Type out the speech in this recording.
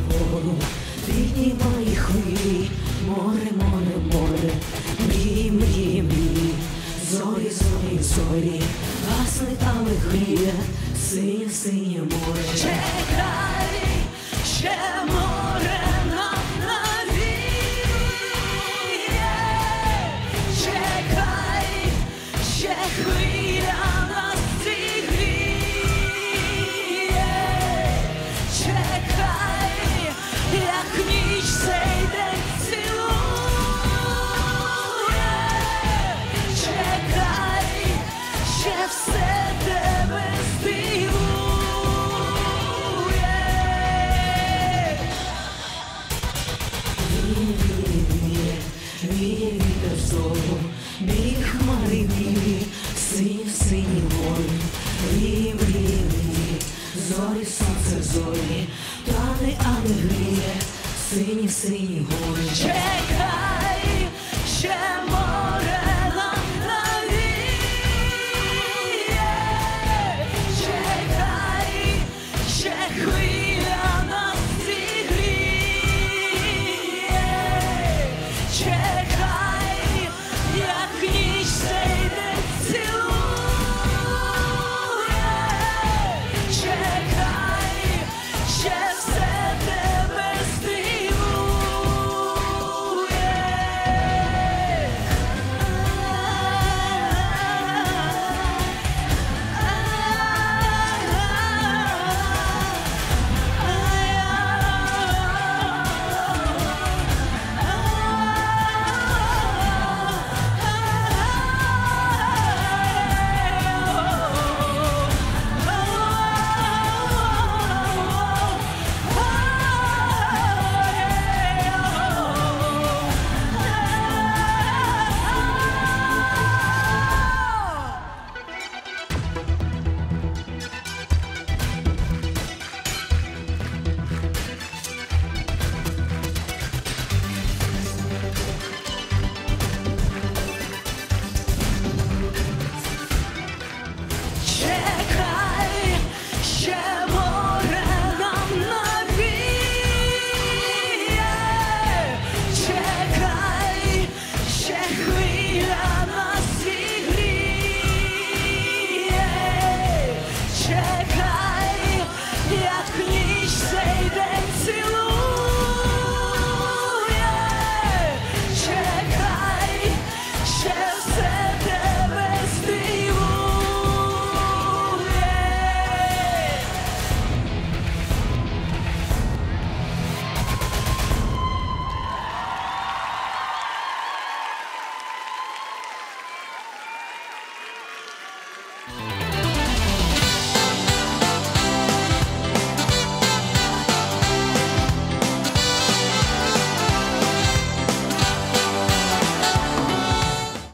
вгору, піднімає хвилі, море, море, море, мрії, мрії, мрії, зорі, зорі, зорі, гасне там і гріє, синє, синє море. Чекай, ще море нам навіє, чекай, ще хвиля нас зігріє, чекай, як ніч цей день цілує, чекай, ще все тебе здивує. Віє вітер зору, білі хмари білі, сині в сині море, мрії, мрії, мрії, зорі, сонце, зорі, тане, а не гріє, сині, сині гори. Чекай, ще